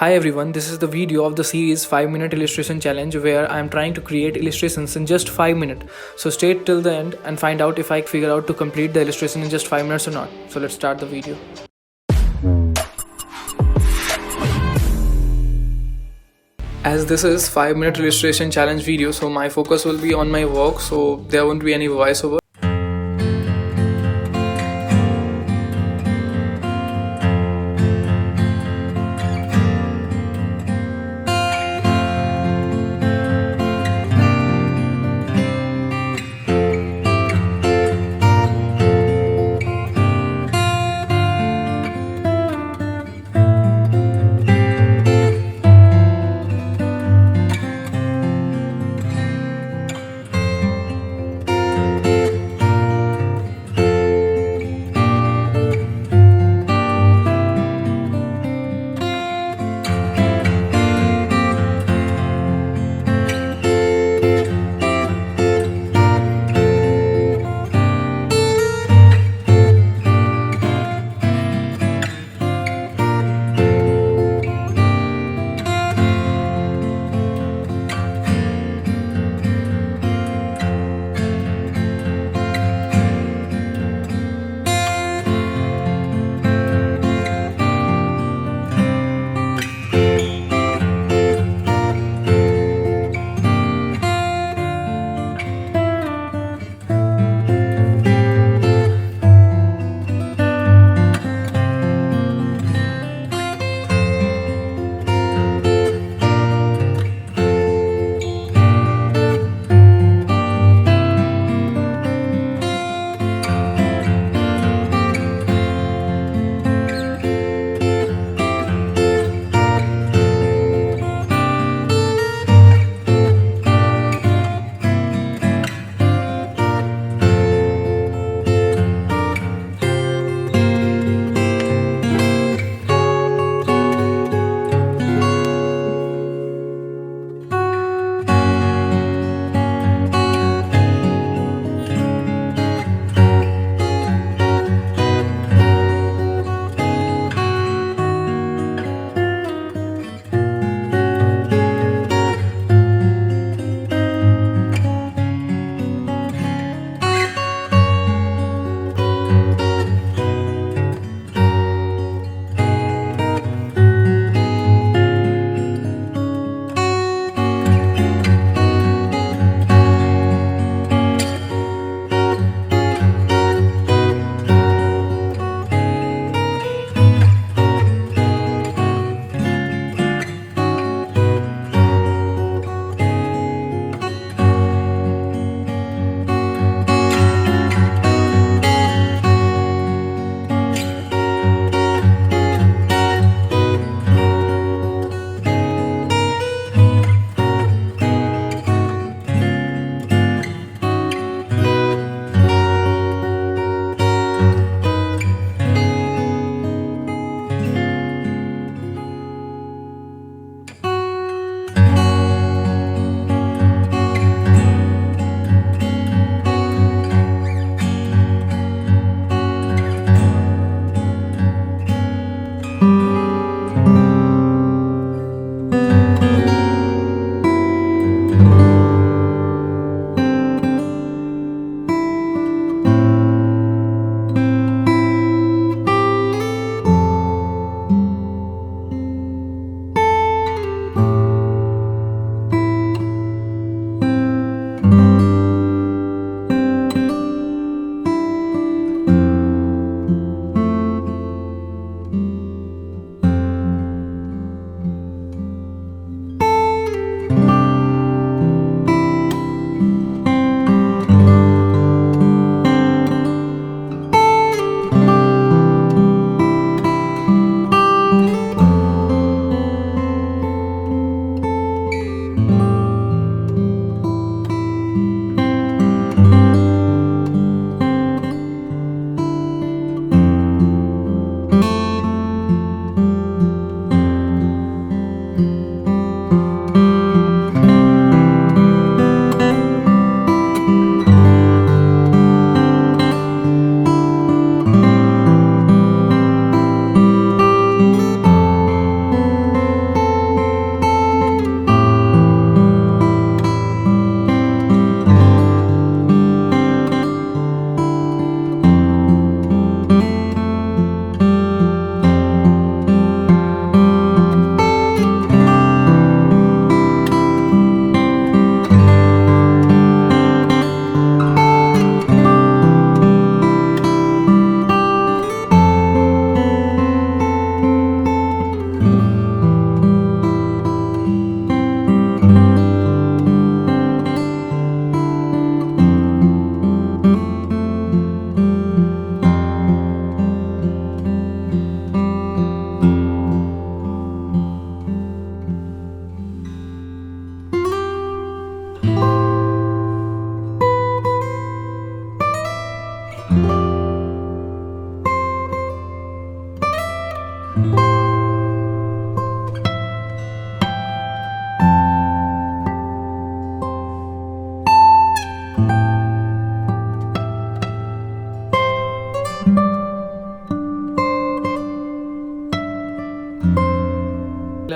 Hi everyone, this is the video of the series 5-minute illustration challenge where I am trying to create illustrations in just 5 minutes. So stay till the end and find out if I figure out to complete the illustration in just 5 minutes or not. So let's start the video. As this is 5-minute illustration challenge video, so my focus will be on my work, so there won't be any voiceover.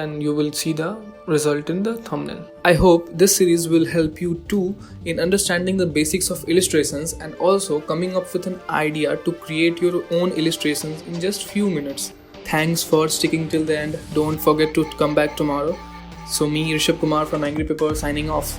and you will see the result in the thumbnail. I hope this series will help you too in understanding the basics of illustrations and also coming up with an idea to create your own illustrations in just few minutes. Thanks for sticking till the end. Don't forget to come back tomorrow. So me, Rishabh Kumar from Angry Paper, signing off.